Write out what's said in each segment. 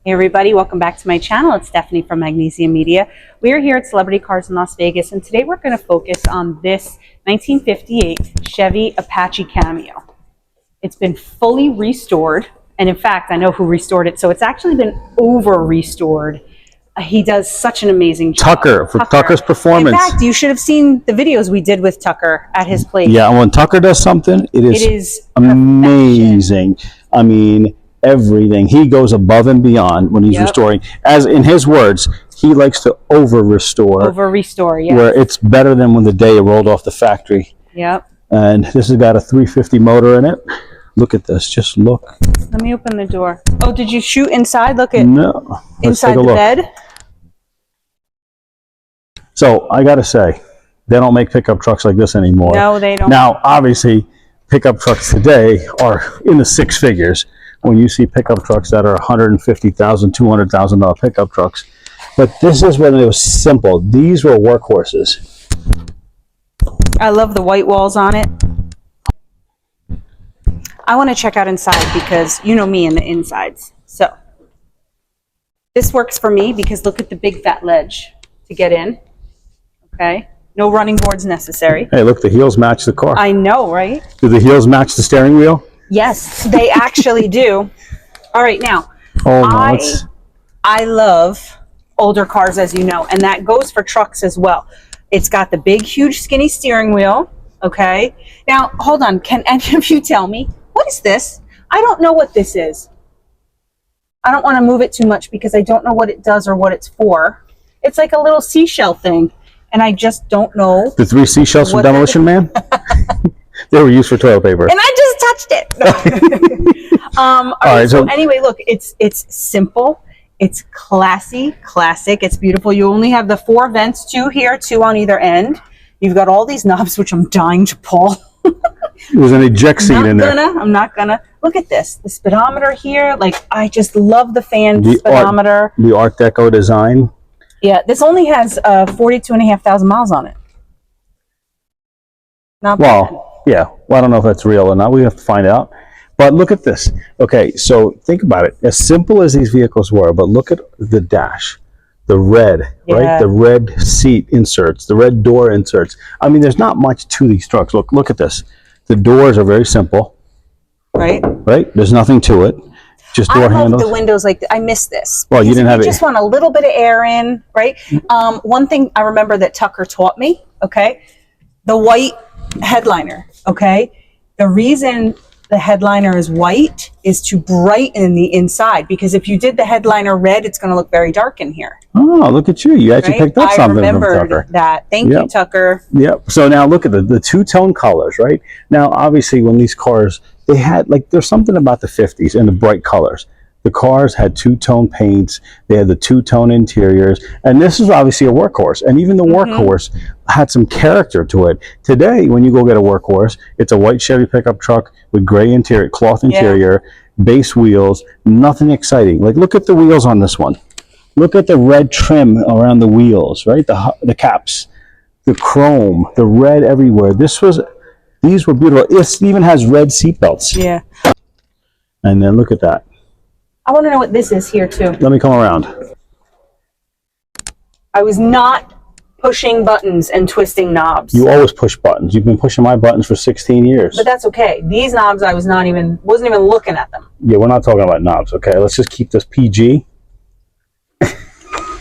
Hey everybody, welcome back to my channel. It's Stephanie from Magnesium Media. We're here at Celebrity Cars in Las Vegas, and today we're going to focus on this 1958 Chevy Apache Cameo. It's been fully restored, and in fact, I know who restored it, so it's actually been over-restored. He does such an amazing job. Tucker's performance. In fact, you should have seen the videos we did with Tucker at his place. Yeah, when Tucker does something, it is amazing. I mean, everything. He goes above and beyond when he's restoring. As in his words, he likes to over-restore. Over-restore, yeah. Where it's better than when the day it rolled off the factory. Yep. And this has got a 350 motor in it. Look at this. Just look. Let me open the door. Oh, did you shoot inside? Look at inside the bed. So I got to say, they don't make pickup trucks like this anymore. No, they don't. Now, obviously, pickup trucks today are in the six figures. When you see pickup trucks that are $150,000, $200,000 pickup trucks. But this is when it was simple. These were workhorses. I love the white walls on it. I want to check out inside because you know me and the insides. So this works for me because look at the big fat ledge to get in. Okay. No running boards necessary. Hey, look, the heels match the car. I know, right? Do the heels match the steering wheel? Yes, they actually do. All right, now, I love older cars, as you know, and that goes for trucks as well. It's got the big, huge, skinny steering wheel, okay? Now, hold on. Can any of you tell me, what is this? I don't know what this is. I don't want to move it too much because I don't know what it does or what it's for. It's like a little seashell thing, and I just don't know. The 3 seashells from Demolition Man? They were used for toilet paper. And I just touched it. All right, so anyway, look, it's simple. It's classy, classic. It's beautiful. You only have the 4 vents, 2 here, 2 on either end. You've got all these knobs, which I'm dying to pull. There's an eject seat in there. I'm not gonna. Look at this. The speedometer here. Like, I just love the fan speedometer. The Art Deco design. Yeah, this only has 42,500 miles on it. Not bad. Yeah, well, I don't know if that's real or not. We have to find out. But look at this. Okay, so think about it. As simple as these vehicles were, but look at the dash, the red, right? The red seat inserts, the red door inserts. I mean, there's not much to these trucks. Look at this. The doors are very simple. Right? Right? There's nothing to it. Just door handles. I love the windows. Like, I miss this. Well, you didn't have it. You just want a little bit of air in, right? One thing I remember that Tucker taught me, okay? The white headliner, okay? The reason the headliner is white is to brighten the inside, because if you did the headliner red, it's going to look very dark in here. Oh, look at you. You actually picked up something from Tucker. I remembered that. Thank you, Tucker. Yep. So now look at the two-tone colors, right? Now, obviously, when these cars, they had, like, there's something about the 50s and the bright colors. The cars had two-tone paints. They had the two-tone interiors. And this is obviously a workhorse. And even the workhorse had some character to it. Today, when you go get a workhorse, it's a white Chevy pickup truck with gray interior, cloth interior, base wheels, nothing exciting. Like, look at the wheels on this one. Look at the red trim around the wheels, right? The caps, the chrome, the red everywhere. These were beautiful. It even has red seat belts. Yeah. And then look at that. I want to know what this is here too. Let me come around. I was not pushing buttons and twisting knobs. You always push buttons. You've been pushing my buttons for 16 years. But that's okay. These knobs, I wasn't even looking at them. Yeah, we're not talking about knobs, okay? Let's just keep this PG.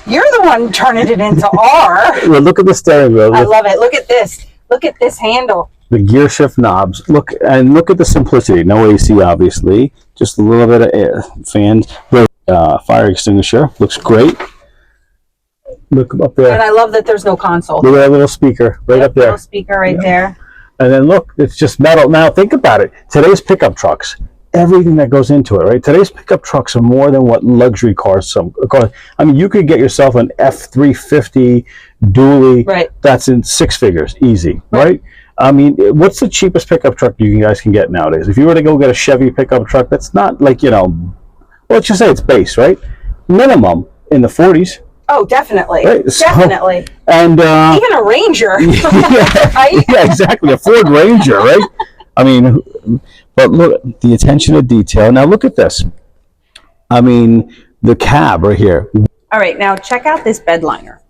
You're the one turning it into R. Well, look at the steering wheel. I love it. Look at this. Look at this handle. The gear shift knobs. Look at the simplicity. No AC, obviously. Just a little bit of air, fans. Fire extinguisher. Looks great. Look up there. And I love that there's no console. Look at that little speaker right up there. Little speaker right there. And then look, it's just metal. Now think about it. Today's pickup trucks, everything that goes into it, right? Today's pickup trucks are more than what luxury cars. I mean, you could get yourself an F350 dually. That's in 6 figures, easy, right? I mean, what's the cheapest pickup truck you guys can get nowadays? If you were to go get a Chevy pickup truck, that's not like, well, let's just say it's base, right? Minimum in the 40s. Oh, definitely. Right? Definitely. And even a Ranger. Right? Yeah, exactly. A Ford Ranger, right? I mean, but look, the attention to detail. Now look at this. I mean, the cab right here. All right, now check out this bed liner.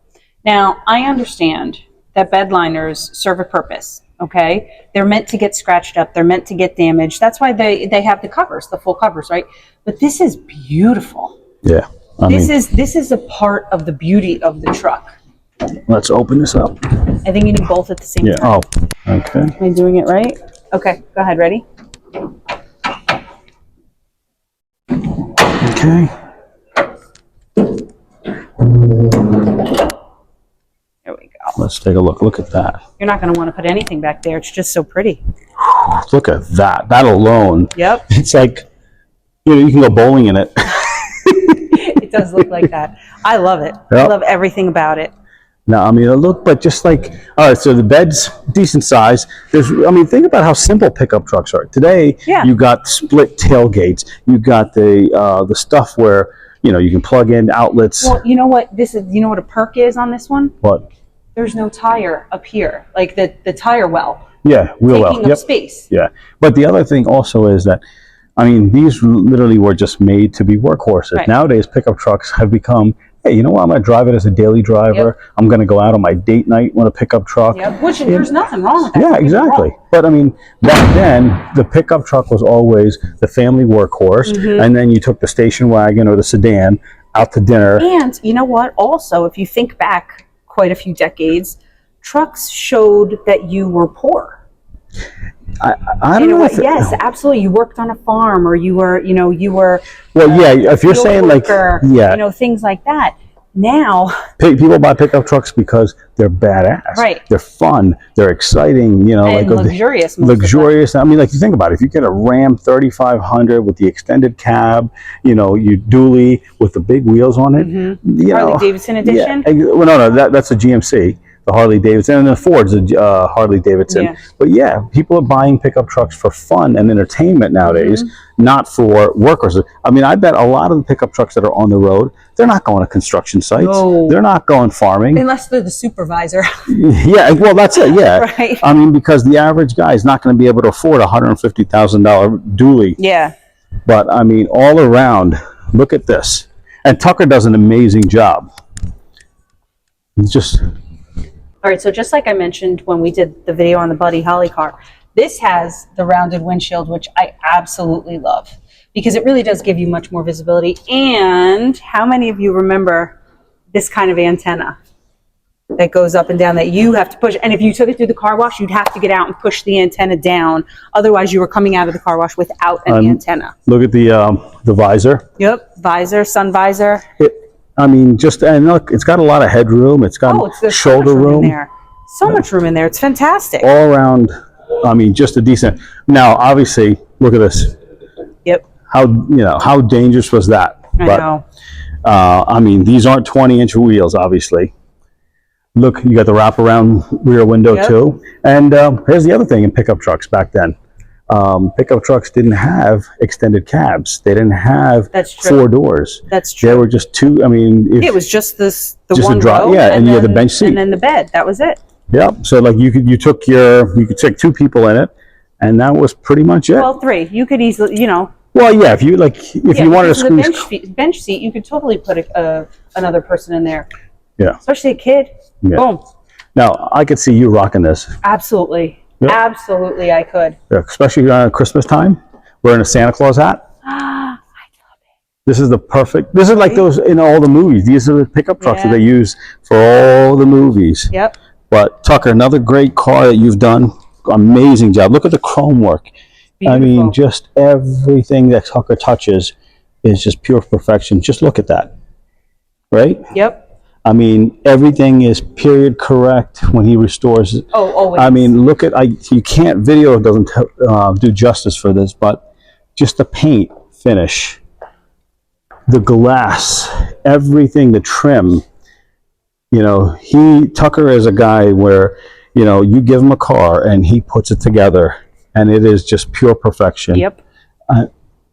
Now, I understand that bed liners serve a purpose, okay? They're meant to get scratched up. They're meant to get damaged. That's why they have the covers, the full covers, right? But this is beautiful. Yeah. This is a part of the beauty of the truck. Let's open this up. I think you need both at the same time. Oh, okay. Am I doing it right? Okay, go ahead. Ready? Okay. There we go. Let's take a look. Look at that. You're not going to want to put anything back there. It's just so pretty. Look at that. That alone. Yep. It's like, you can go bowling in it. It does look like that. I love it. Yep. I love everything about it. Now, I mean, look, but just like, all right, so the bed's decent size. Think about how simple pickup trucks are. Today, you got split tailgates. You got the stuff where, you can plug in outlets. Well, you know what a perk is on this one? What? There's no tire up here, like the tire well. Yeah, wheel well. Taking up space. Yeah, but the other thing also is that, these literally were just made to be workhorses. Right. Nowadays, pickup trucks have become, hey, you know what? I'm going to drive it as a daily driver. Yep. I'm going to go out on my date night with a pickup truck. Yep. Which there's nothing wrong with that. Yeah, exactly. But back then, the pickup truck was always the family workhorse, and then you took the station wagon or the sedan out to dinner. And you know what? Also, if you think back quite a few decades, trucks showed that you were poor. I don't know. Yes, absolutely. You worked on a farm, or you were. Well, yeah. If you're saying worker, things like that. Now, people buy pickup trucks because they're badass. Right. They're fun. They're exciting. And luxurious. Luxurious. You think about it. If you get a Ram 3500 with the extended cab, you dually with the big wheels on it. Harley Davidson edition. Yeah. Well, no, that's a GMC. The Harley Davidson, and the Ford's a Harley Davidson. Yeah. But yeah, people are buying pickup trucks for fun and entertainment nowadays, not for workers. I bet a lot of the pickup trucks that are on the road, they're not going to construction sites. No. They're not going farming. Unless they're the supervisor. Yeah, well, that's it, yeah. Right. Because the average guy is not going to be able to afford a $150,000 dually. Yeah. But, all around, look at this. And Tucker does an amazing job. All right, so just like I mentioned when we did the video on the Buddy Holly car, this has the rounded windshield, which I absolutely love because it really does give you much more visibility. And how many of you remember this kind of antenna that goes up and down that you have to push? And if you took it through the car wash, you'd have to get out and push the antenna down. Otherwise, you were coming out of the car wash without an antenna. Look at the visor. Yep, visor, sun visor. And look, it's got a lot of headroom. It's got shoulder room. In there. So much room in there. It's fantastic. All around, just a decent. Now, obviously, look at this. Yep. How dangerous was that? I know. These aren't 20-inch wheels, obviously. Look, you got the wraparound rear window too. And here's the other thing in pickup trucks back then. Pickup trucks didn't have extended cabs. They didn't have 4 doors. That's true. They were just 2. It was just the one row. Yeah, and you had the bench seat, and then the bed. That was it. Yep. So you could take 2 people in it, and that was pretty much it. Well, 3. You could easily, Well, yeah. If you wanted to squeeze the bench seat, you could totally put another person in there. Yeah. Especially a kid. Yeah. Boom. Now I could see you rocking this. Absolutely. Yep. Absolutely, I could. Yeah, especially around Christmas time, wearing a Santa Claus hat. I love it. This is this is like those in all the movies. These are the pickup trucks that they use for all the movies. Yep. But Tucker, another great car that you've done. Amazing job. Look at the chrome work. Beautiful. Just everything that Tucker touches is just pure perfection. Just look at that. Right? Yep. Everything is period correct when he restores it. Oh, always. Look at, you can't, video doesn't do justice for this, but just the paint finish, the glass, everything, the trim, Tucker is a guy where, you give him a car and he puts it together and it is just pure perfection. Yep.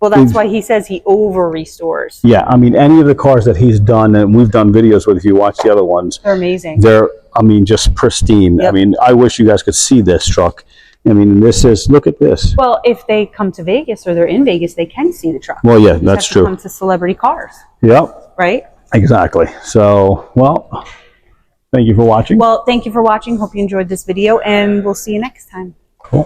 Well, that's why he says he over restores. Yeah, any of the cars that he's done, and we've done videos with, if you watch the other ones, they're amazing. They're I mean, just pristine. Yep. I mean, I wish you guys could see this truck. I mean, this is, look at this. Well, if they come to Vegas or they're in Vegas, they can see the truck. Well, yeah, They just that's have to true. Come to Celebrity Cars, Yep, right? exactly. So, well, thank you for watching. Well, thank you for watching. Hope you enjoyed this video, and we'll see you next time. Cool.